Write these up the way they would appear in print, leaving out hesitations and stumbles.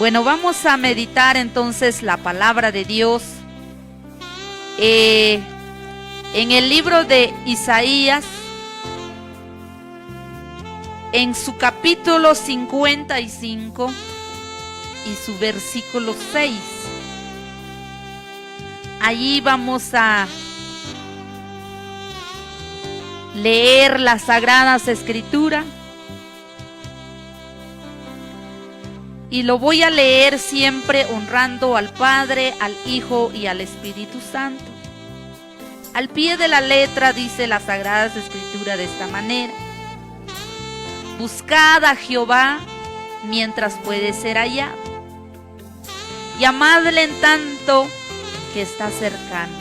Bueno, vamos a meditar entonces la palabra de Dios en el libro de Isaías, en su capítulo 55 y su versículo 6. Allí vamos a leer las Sagradas Escrituras. Y lo voy a leer siempre honrando al Padre, al Hijo y al Espíritu Santo. Al pie de la letra dice las Sagradas Escrituras de esta manera: buscad a Jehová mientras puede ser hallado, llamadle en tanto que está cercano.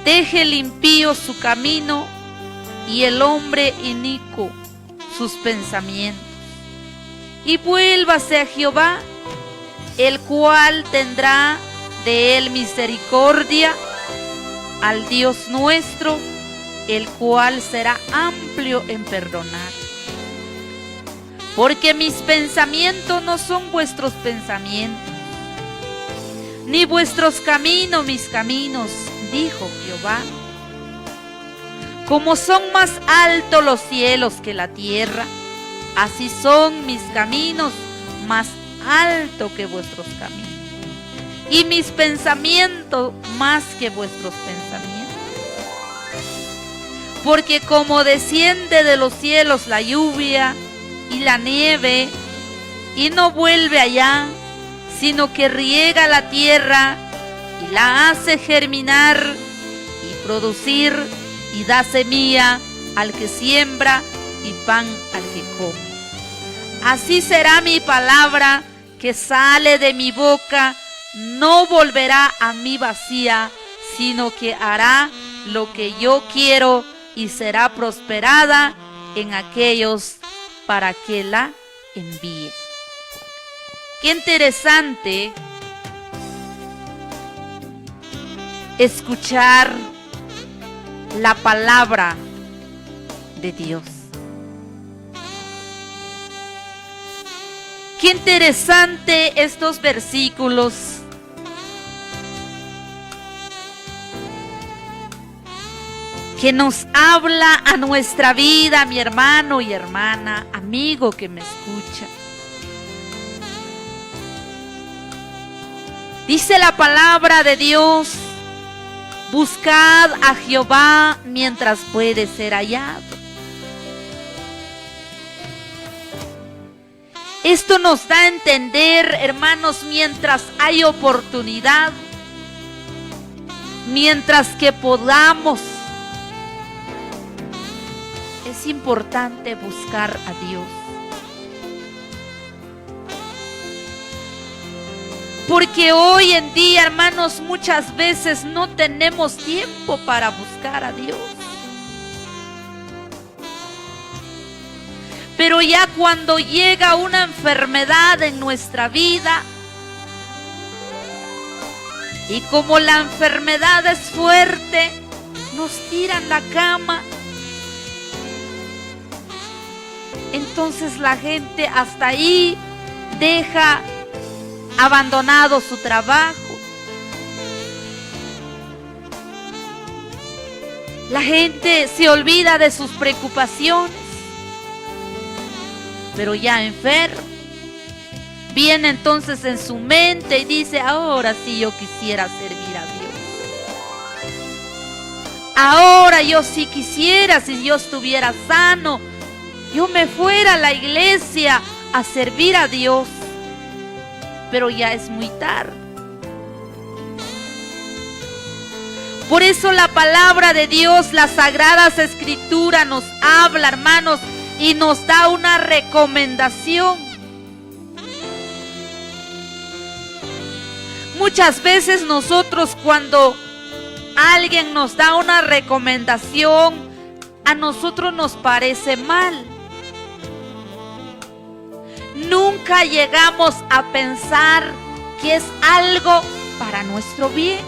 Deje el impío su camino y el hombre inicuo sus pensamientos, y vuélvase a Jehová, el cual tendrá de él misericordia, al Dios nuestro, el cual será amplio en perdonar. Porque mis pensamientos no son vuestros pensamientos, ni vuestros caminos mis caminos, dijo Jehová. Como son más altos los cielos que la tierra, así son mis caminos más altos que vuestros caminos, y mis pensamientos más que vuestros pensamientos. Porque como desciende de los cielos la lluvia y la nieve, y no vuelve allá, sino que riega la tierra y la hace germinar y producir, y da semilla al que siembra y pan al que come, así será mi palabra que sale de mi boca. No volverá a mí vacía, sino que hará lo que yo quiero y será prosperada en aquellos para que la envíe. Qué interesante escuchar la palabra de Dios. Qué interesante estos versículos que nos habla a nuestra vida, mi hermano y hermana, amigo que me escucha. Dice la palabra de Dios: buscad a Jehová mientras puede ser hallado. Esto nos da a entender, hermanos, mientras hay oportunidad, mientras que podamos, es importante buscar a Dios. Porque hoy en día, hermanos, muchas veces no tenemos tiempo para buscar a Dios. Pero ya cuando llega una enfermedad en nuestra vida, y como la enfermedad es fuerte, nos tiran la cama. Entonces la gente hasta ahí deja abandonado su trabajo. La gente se olvida de sus preocupaciones, pero ya enfermo. Viene entonces en su mente y dice: ahora sí yo quisiera servir a Dios. Ahora yo sí quisiera, si yo estuviera sano, yo me fuera a la iglesia a servir a Dios. Pero ya es muy tarde. Por eso la palabra de Dios, las Sagradas Escrituras, nos habla, hermanos, y nos da una recomendación. Muchas veces nosotros, cuando alguien nos da una recomendación, a nosotros nos parece mal. Nunca llegamos a pensar que es algo para nuestro bien.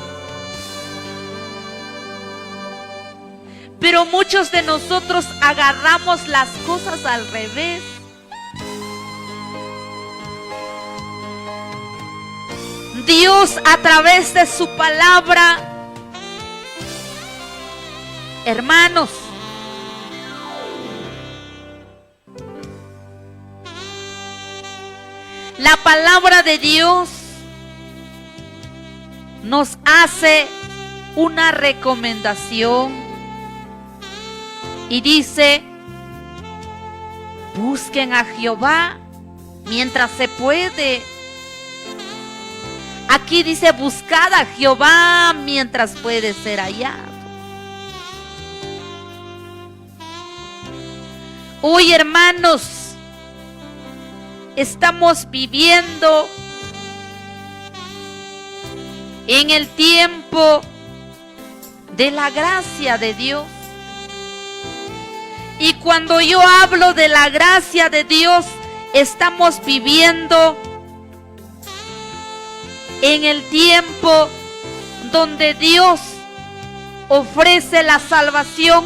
Pero muchos de nosotros agarramos las cosas al revés. Dios a través de su palabra, hermanos, la palabra de Dios nos hace una recomendación y dice: busquen a Jehová mientras se puede. Aquí dice: buscad a Jehová mientras puede ser hallado. Hoy, hermanos, estamos viviendo en el tiempo de la gracia de Dios. Y cuando yo hablo de la gracia de Dios, estamos viviendo en el tiempo donde Dios ofrece la salvación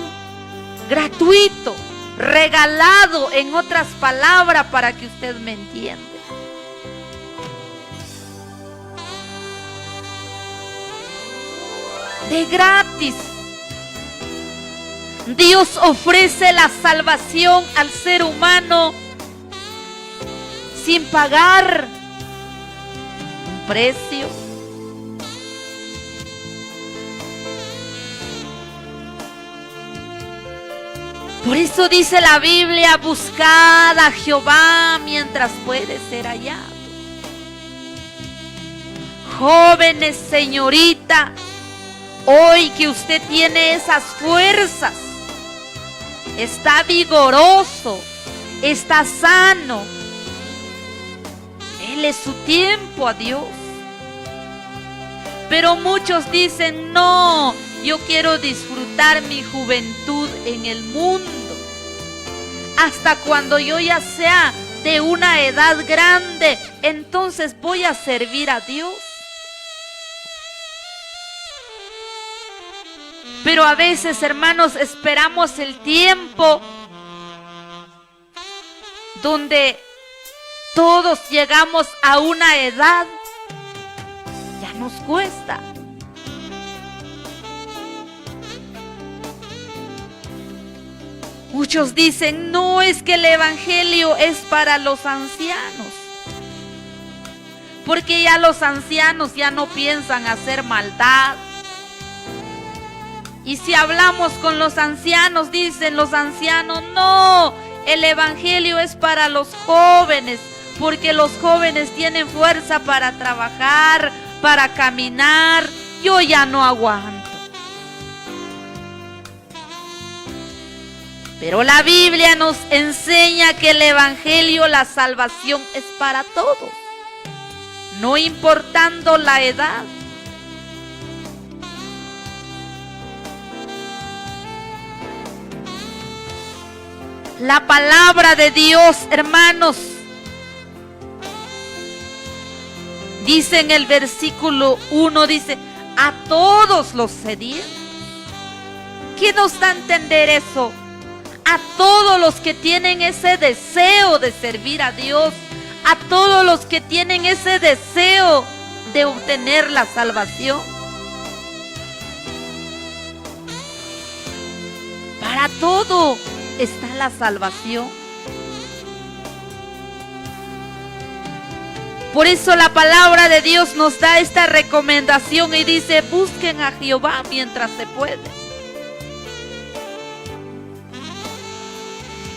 gratuito, regalado, en otras palabras, para que usted me entienda. De gratis. Dios ofrece la salvación al ser humano sin pagar un precio. Por eso dice la Biblia: buscad a Jehová mientras puede ser hallado. Jóvenes, señorita, hoy que usted tiene esas fuerzas, está vigoroso, está sano, dele su tiempo a Dios. Pero muchos dicen: no, yo quiero disfrutar mi juventud en el mundo. Hasta cuando yo ya sea de una edad grande, entonces voy a servir a Dios. Pero a veces, hermanos, esperamos el tiempo donde todos llegamos a una edad, ya nos cuesta. Muchos dicen: no, es que el evangelio es para los ancianos, porque ya los ancianos ya no piensan hacer maldad. Y si hablamos con los ancianos, dicen los ancianos: no, el evangelio es para los jóvenes, porque los jóvenes tienen fuerza para trabajar, para caminar. Yo ya no aguanto. Pero la Biblia nos enseña que el evangelio, la salvación, es para todos, no importando la edad. La palabra de Dios, hermanos, dice en el versículo 1, dice: a todos los sedientos. ¿Qué nos da a entender eso? A todos los que tienen ese deseo de servir a Dios, a todos los que tienen ese deseo de obtener la salvación. Para todo está la salvación. Por eso la palabra de Dios nos da esta recomendación y dice: busquen a Jehová mientras se puede.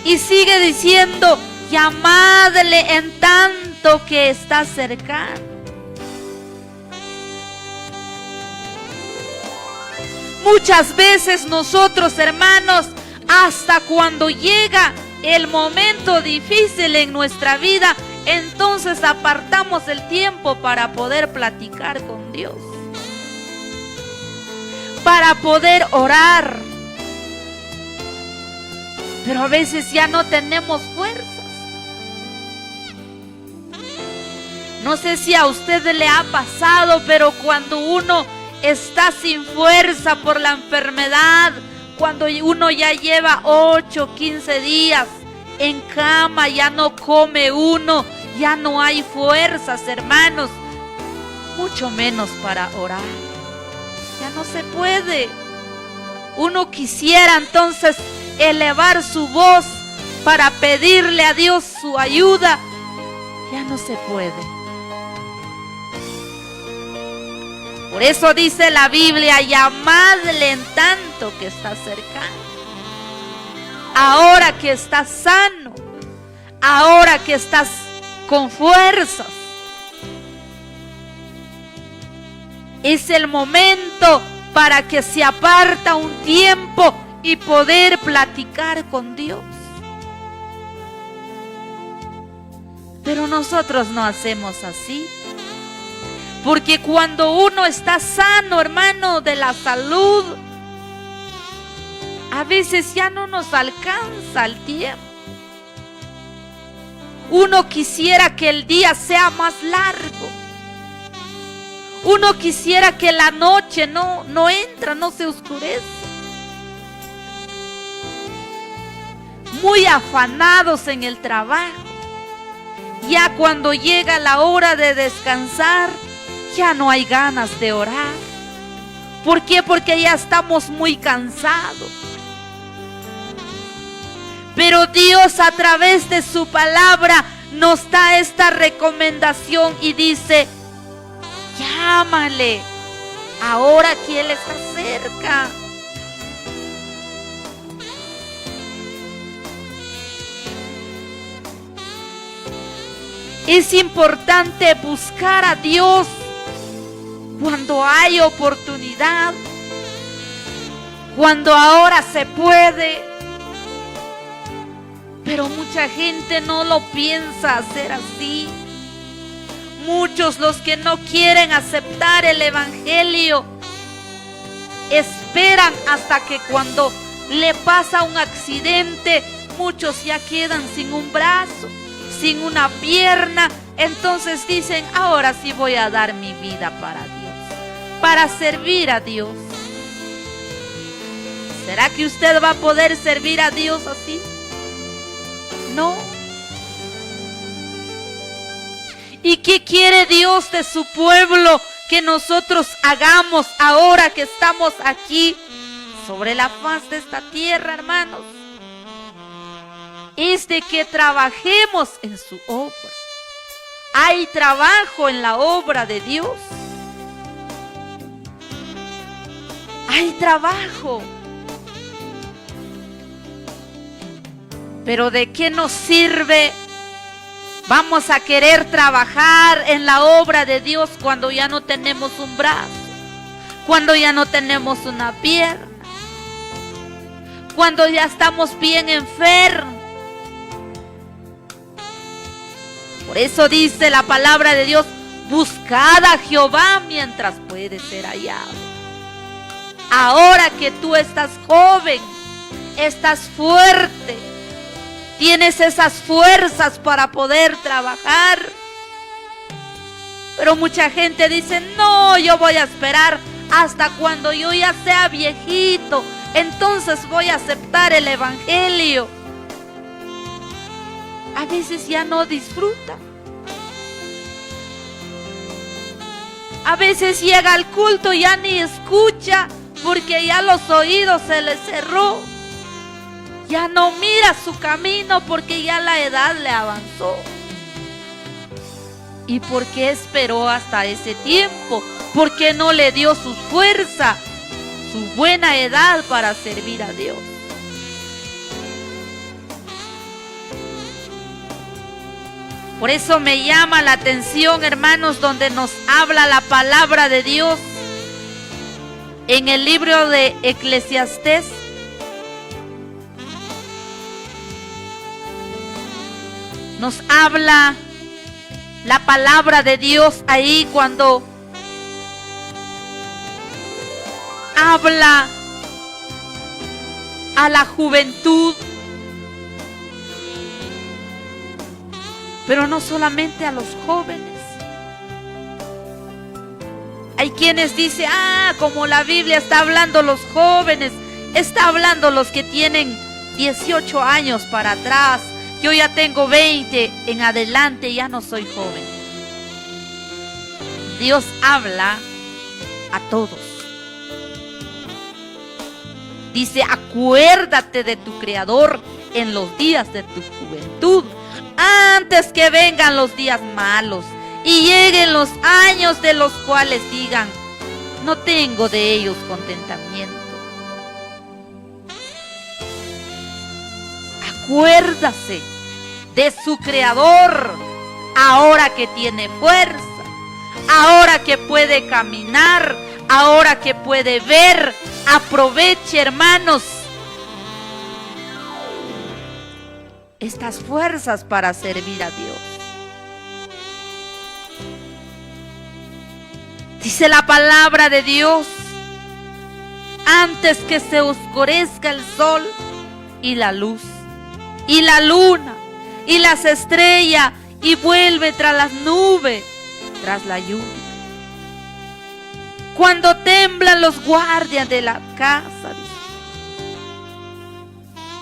Y sigue diciendo: llamadle en tanto que está cercano. Muchas veces nosotros, hermanos, hasta cuando llega el momento difícil en nuestra vida, entonces apartamos el tiempo para poder platicar con Dios, para poder orar. Pero a veces ya no tenemos fuerzas. No sé si a usted le ha pasado, pero cuando uno está sin fuerza por la enfermedad, cuando uno ya lleva 8, 15 días en cama, ya no come uno, ya no hay fuerzas, hermanos. mucho menos para orar. Ya no se puede. Uno quisiera entonces elevar su voz para pedirle a Dios su ayuda. Ya no se puede. Por eso dice la Biblia: llamadle en tanto que está cercano. Ahora que estás sano, ahora que estás con fuerzas, es el momento para que se aparta un tiempo y poder platicar con Dios. Pero nosotros no hacemos así. Porque cuando uno está sano, hermano, de la salud, a veces ya no nos alcanza el tiempo. Uno quisiera que el día sea más largo. Uno quisiera que la noche no entra, no se oscurece. Muy afanados en el trabajo. Ya cuando llega la hora de descansar, ya no hay ganas de orar. ¿Por qué? Porque ya estamos muy cansados. Pero Dios, a través de su palabra, nos da esta recomendación y dice: llámale ahora que Él está cerca. Es importante buscar a Dios cuando hay oportunidad, cuando ahora se puede. Pero mucha gente no lo piensa hacer así. Muchos, los que no quieren aceptar el evangelio, esperan hasta que cuando le pasa un accidente, muchos ya quedan sin un brazo, sin una pierna. Entonces dicen: ahora sí voy a dar mi vida para Dios, para servir a Dios. ¿Será que usted va a poder servir a Dios así? No. ¿Y qué quiere Dios de su pueblo que nosotros hagamos ahora que estamos aquí sobre la faz de esta tierra, hermanos? Es de que trabajemos en su obra. Hay trabajo en la obra de Dios. Hay trabajo. Pero ¿de qué nos sirve? Vamos a querer trabajar en la obra de Dios cuando ya no tenemos un brazo, cuando ya no tenemos una pierna, cuando ya estamos bien enfermos. Por eso dice la palabra de Dios: buscad a Jehová mientras puede ser hallado. Ahora que tú estás joven, estás fuerte, tienes esas fuerzas para poder trabajar. Pero mucha gente dice: no, yo voy a esperar hasta cuando yo ya sea viejito, entonces voy a aceptar el evangelio. A veces ya no disfruta. A veces llega al culto y ya ni escucha, porque ya los oídos se le cerró. Ya no mira su camino porque ya la edad le avanzó. ¿Y por qué esperó hasta ese tiempo? ¿Por qué no le dio su fuerza, su buena edad para servir a Dios? Por eso me llama la atención, hermanos, donde nos habla la palabra de Dios en el libro de Eclesiastés. Nos habla la palabra de Dios ahí cuando habla a la juventud. Pero no solamente a los jóvenes. Hay quienes dicen: como la Biblia está hablando los jóvenes, está hablando los que tienen 18 años para atrás. Yo ya tengo 20 en adelante, ya no soy joven. Dios habla a todos. Dice, acuérdate de tu Creador en los días de tu juventud, antes que vengan los días malos y lleguen los años de los cuales digan, no tengo de ellos contentamiento. Acuérdase de su Creador, ahora que tiene fuerza, ahora que puede caminar, ahora que puede ver. Aproveche, hermanos, estas fuerzas para servir a Dios. Dice la palabra de Dios, antes que se oscurezca el sol y la luz, y la luna, y las estrellas, y vuelve tras las nubes, tras la lluvia. Cuando temblan los guardias de la casa,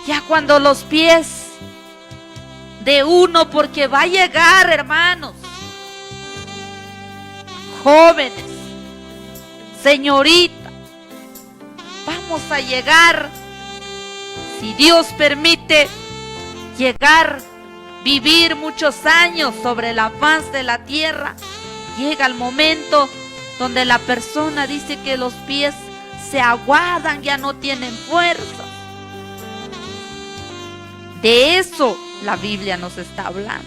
ya cuando los pies de uno, porque va a llegar, hermanos, jóvenes, señorita, vamos a llegar, si Dios permite, llegar, vivir muchos años sobre la faz de la tierra. Llega el momento donde la persona dice que los pies se aguadan, ya no tienen fuerza. De eso la Biblia nos está hablando.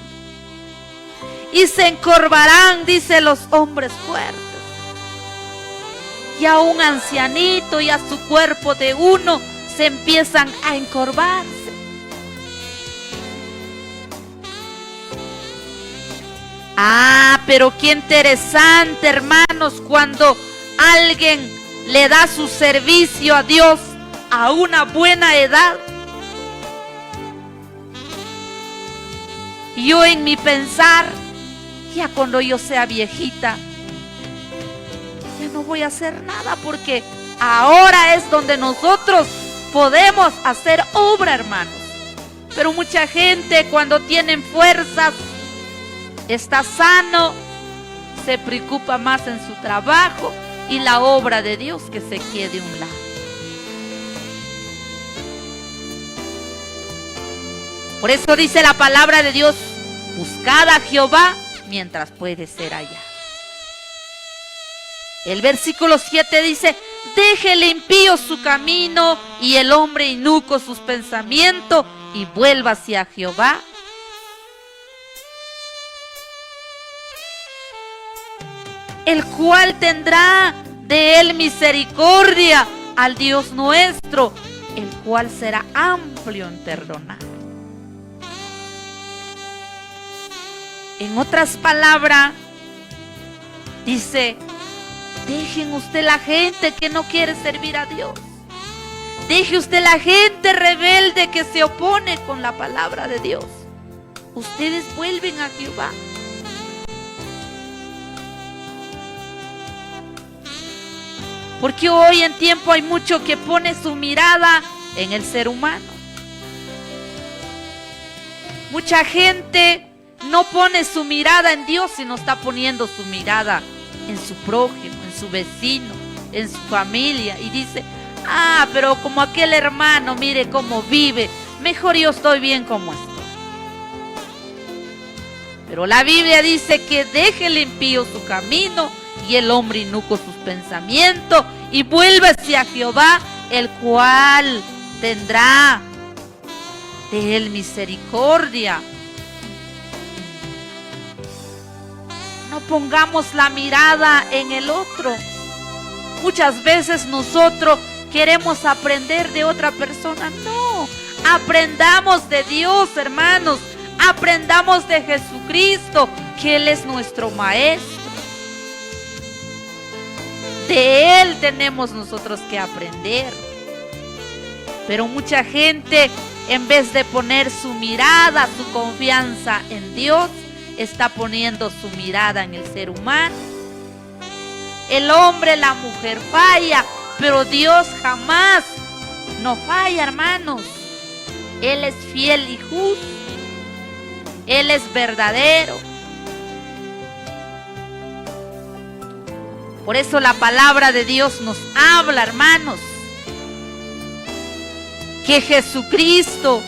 Y se encorvarán, dice, los hombres fuertes. Y a un ancianito y a su cuerpo de uno se empiezan a encorvarse. Pero qué interesante, hermanos, cuando alguien le da su servicio a Dios a una buena edad. Yo en mi pensar, ya cuando yo sea viejita, ya no voy a hacer nada, porque ahora es donde nosotros podemos hacer obra, hermanos. Pero mucha gente, cuando tienen fuerzas, está sano, se preocupa más en su trabajo y la obra de Dios que se quede a un lado. Por eso dice la palabra de Dios, buscad a Jehová mientras puede ser hallado. El versículo 7 dice, deje el impío su camino y el hombre inicuo sus pensamientos y vuelva hacia Jehová. El cual tendrá de él misericordia al Dios nuestro, el cual será amplio en perdonar. En otras palabras, dice, dejen usted la gente que no quiere servir a Dios. Deje usted la gente rebelde que se opone con la palabra de Dios. Ustedes vuelven a Jehová. Porque hoy en tiempo hay mucho que pone su mirada en el ser humano. Mucha gente no pone su mirada en Dios, sino está poniendo su mirada en su prójimo, en su vecino, en su familia. Y dice, pero como aquel hermano, mire cómo vive, mejor yo estoy bien como estoy. Pero la Biblia dice que deje el impío su camino y el hombre inicuo sus pensamientos, y vuelve hacia Jehová, el cual tendrá de él misericordia. No pongamos la mirada en el otro. Muchas veces nosotros queremos aprender de otra persona. No, aprendamos de Dios, hermanos. Aprendamos de Jesucristo, que Él es nuestro Maestro. De Él tenemos nosotros que aprender. Pero mucha gente, en vez de poner su mirada, su confianza en Dios, está poniendo su mirada en el ser humano. El hombre, la mujer falla, pero Dios jamás no falla, hermanos. Él es fiel y justo. Él es verdadero. Por eso la palabra de Dios nos habla, hermanos, que Jesucristo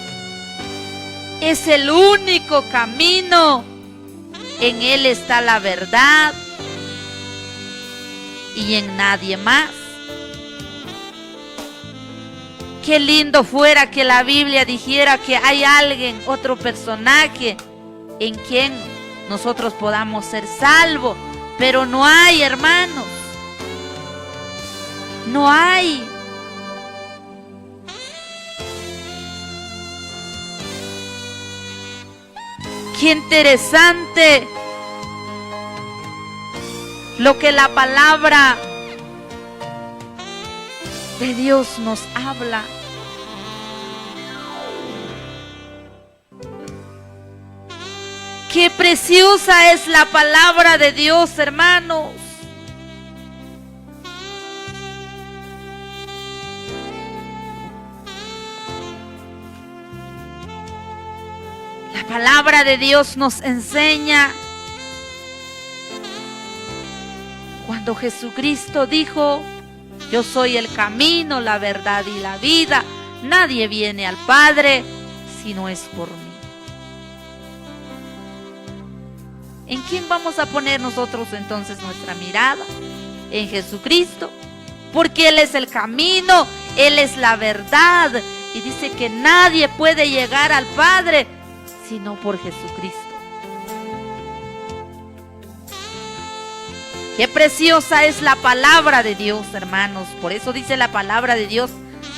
es el único camino. En Él está la verdad y en nadie más. Qué lindo fuera que la Biblia dijera que hay alguien, otro personaje en quien nosotros podamos ser salvos, pero no hay, hermanos. No hay. Qué interesante lo que la palabra de Dios nos habla. Qué preciosa es la palabra de Dios, hermanos. La palabra de Dios nos enseña cuando Jesucristo dijo: yo soy el camino, la verdad y la vida. Nadie viene al Padre si no es por mí. ¿En quién vamos a poner nosotros entonces nuestra mirada? En Jesucristo, porque Él es el camino, Él es la verdad. Y dice que nadie puede llegar al Padre sino por Jesucristo. Qué preciosa es la palabra de Dios, hermanos. Por eso dice la palabra de Dios: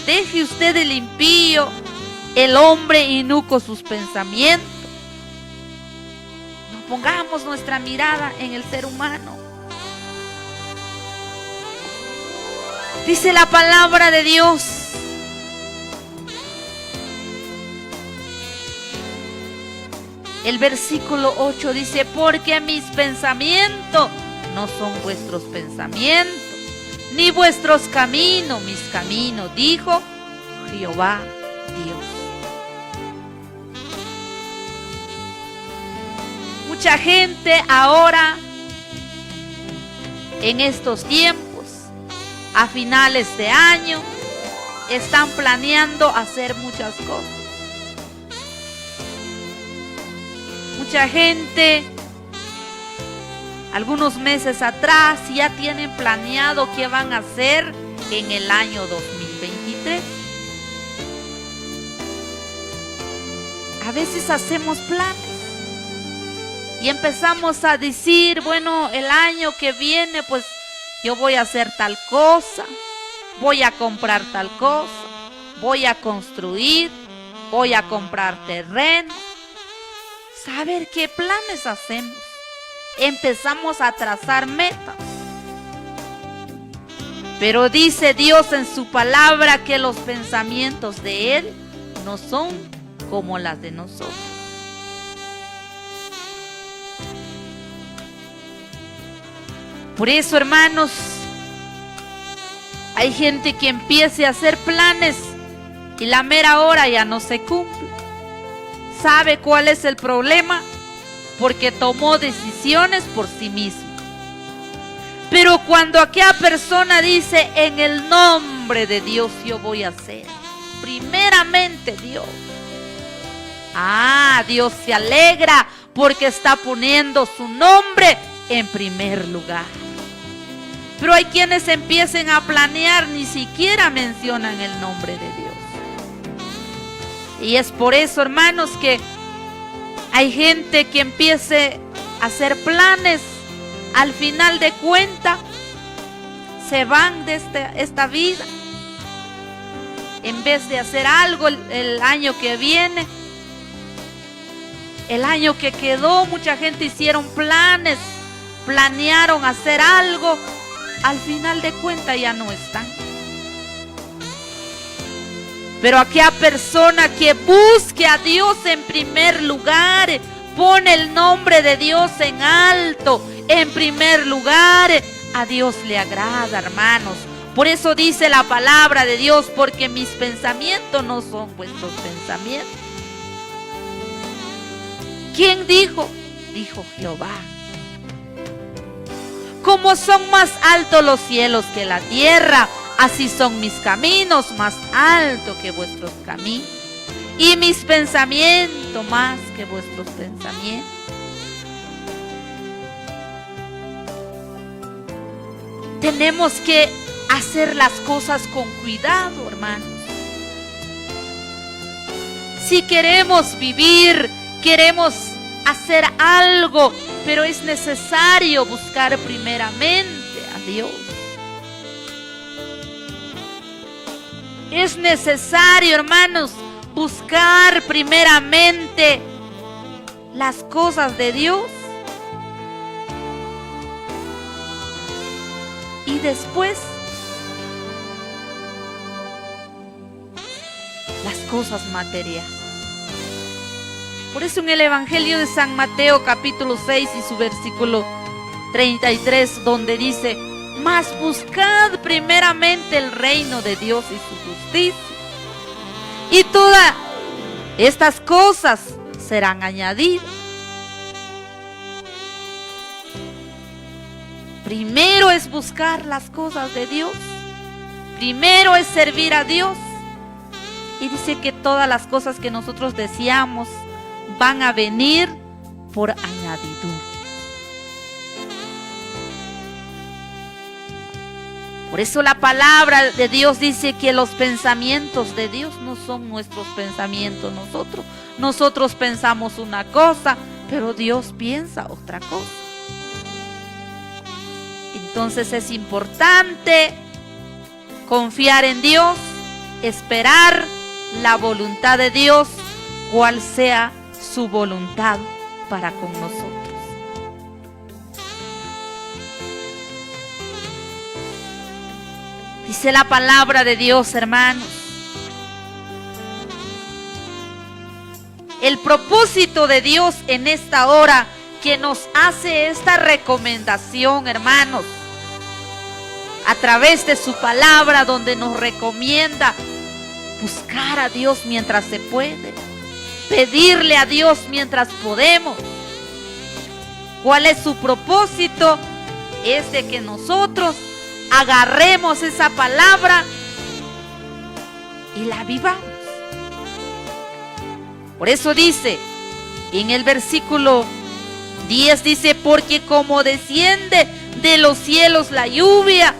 deje usted el impío, el hombre inicuo sus pensamientos. No pongamos nuestra mirada en el ser humano. Dice la palabra de Dios: el versículo 8 dice: porque mis pensamientos no son vuestros pensamientos, ni vuestros caminos mis caminos, dijo Jehová Dios. Mucha gente ahora, en estos tiempos, a finales de año, están planeando hacer muchas cosas. Mucha gente, algunos meses atrás, ya tienen planeado qué van a hacer en el año 2023. A veces hacemos planes y empezamos a decir: bueno, el año que viene pues yo voy a hacer tal cosa, voy a comprar tal cosa, voy a construir, voy a comprar terreno. ¿Saber qué planes hacemos? Empezamos a trazar metas. Pero dice Dios en su palabra que los pensamientos de Él no son como las de nosotros. Por eso, hermanos, hay gente que empiece a hacer planes y la mera hora ya no se cumple. ¿Sabe cuál es el problema? Porque tomó decisiones por sí mismo. Pero cuando aquella persona dice: en el nombre de Dios yo voy a hacer, primeramente Dios. Dios se alegra porque está poniendo su nombre en primer lugar. Pero hay quienes empiecen a planear, ni siquiera mencionan el nombre de Dios. Y es por eso, hermanos, que hay gente que empiece a hacer planes, al final de cuentas se van de esta vida. En vez de hacer algo el año que viene, el año que quedó, mucha gente hicieron planes, planearon hacer algo, al final de cuentas ya no están. Pero aquella persona que busque a Dios en primer lugar, pone el nombre de Dios en alto, en primer lugar, a Dios le agrada, hermanos. Por eso dice la palabra de Dios: porque mis pensamientos no son vuestros pensamientos. ¿Quién dijo? Dijo Jehová. Como son más altos los cielos que la tierra, así son mis caminos más altos que vuestros caminos, y mis pensamientos más que vuestros pensamientos. Tenemos que hacer las cosas con cuidado, hermanos. Si queremos vivir, queremos hacer algo, pero es necesario buscar primeramente a Dios. Es necesario, hermanos, buscar primeramente las cosas de Dios. Y después las cosas materiales. Por eso en el Evangelio de San Mateo capítulo 6 y su versículo 33, donde dice: mas buscad primeramente el reino de Dios y su justicia, y todas estas cosas serán añadidas. Primero es buscar las cosas de Dios. Primero es servir a Dios. Y dice que todas las cosas que nosotros deseamos van a venir por añadidura. Por eso la palabra de Dios dice que los pensamientos de Dios no son nuestros pensamientos nosotros. Nosotros pensamos una cosa, pero Dios piensa otra cosa. Entonces es importante confiar en Dios, esperar la voluntad de Dios, cual sea su voluntad para con nosotros. Dice la palabra de Dios, hermanos, el propósito de Dios en esta hora que nos hace esta recomendación, hermanos, a través de su palabra, donde nos recomienda buscar a Dios mientras se puede, pedirle a Dios mientras podemos. ¿Cuál es su propósito? Es de que nosotros agarremos esa palabra y la vivamos. Por eso dice en el versículo 10, dice: porque como desciende de los cielos la lluvia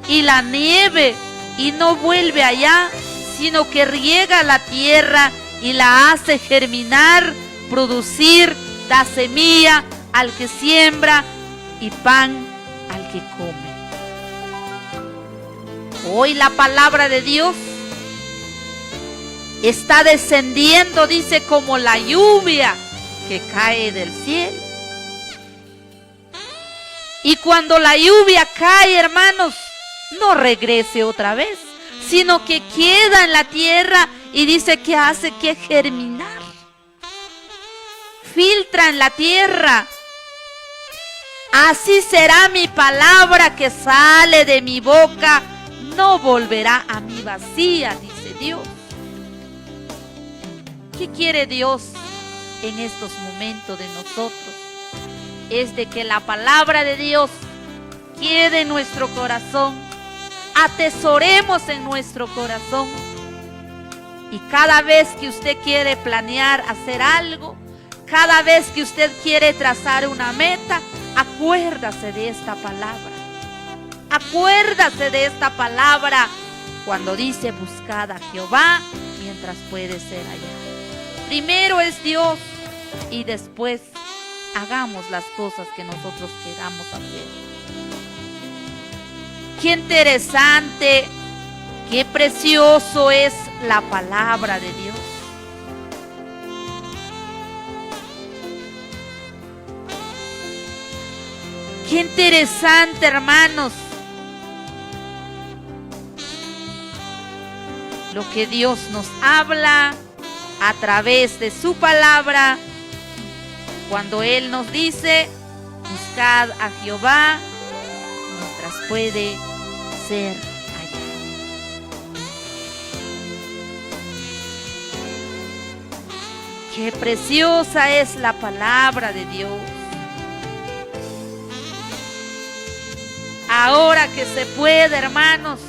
y la nieve, y no vuelve allá, sino que riega la tierra y la hace germinar, producir, da semilla al que siembra y pan al que come. Hoy la palabra de Dios está descendiendo, dice, como la lluvia que cae del cielo. Y cuando la lluvia cae, hermanos, no regrese otra vez, sino que queda en la tierra, y dice que hace que germinar. Filtra en la tierra. Así será mi palabra que sale de mi boca, no volverá a mí vacía, dice Dios. ¿Qué quiere Dios en estos momentos de nosotros? Es de que la palabra de Dios quede en nuestro corazón, atesoremos en nuestro corazón, y cada vez que usted quiere planear hacer algo, cada vez que usted quiere trazar una meta, acuérdase de esta palabra. Acuérdase de esta palabra cuando dice: buscad a Jehová mientras puede ser hallado. Primero es Dios y después hagamos las cosas que nosotros queramos hacer. Qué interesante, qué precioso es la palabra de Dios. Qué interesante, hermanos, lo que Dios nos habla a través de su palabra, cuando Él nos dice: buscad a Jehová mientras puede ser hallado. Qué preciosa es la palabra de Dios. ahora que se puede, hermanos.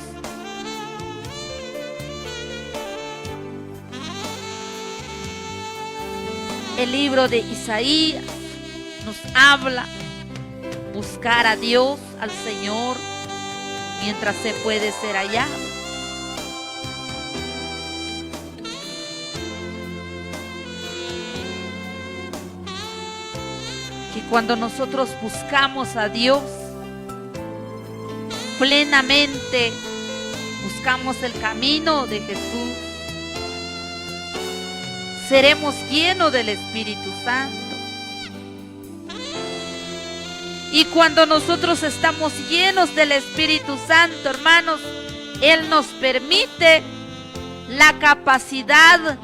El libro de Isaías nos habla buscar a Dios, al Señor, mientras se puede ser hallado. Que cuando nosotros buscamos a Dios plenamente, buscamos el camino de Jesús, seremos llenos del Espíritu Santo. Y cuando nosotros estamos llenos del Espíritu Santo, hermanos, Él nos permite la capacidad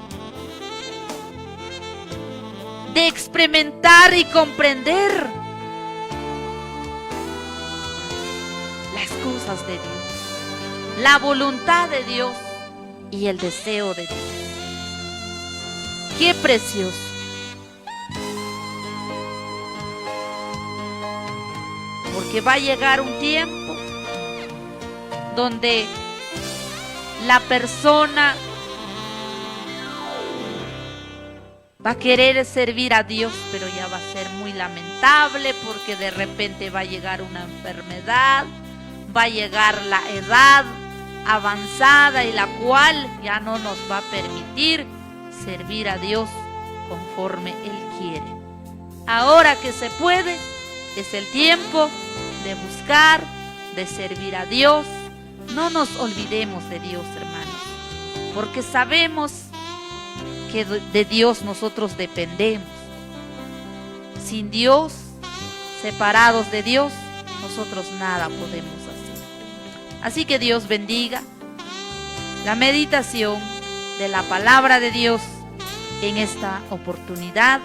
de experimentar y comprender las cosas de Dios, la voluntad de Dios y el deseo de Dios. ¡Qué precioso! Porque va a llegar un tiempo donde la persona va a querer servir a Dios, pero ya va a ser muy lamentable, porque de repente va a llegar una enfermedad, va a llegar la edad avanzada y la cual ya no nos va a permitir servir a Dios conforme Él quiere. Ahora que se puede, es el tiempo de buscar, de servir a Dios. No nos olvidemos de Dios, hermanos, porque sabemos que de Dios nosotros dependemos. Sin Dios, separados de Dios, nosotros nada podemos hacer. Así que Dios bendiga la meditación de la palabra de Dios en esta oportunidad.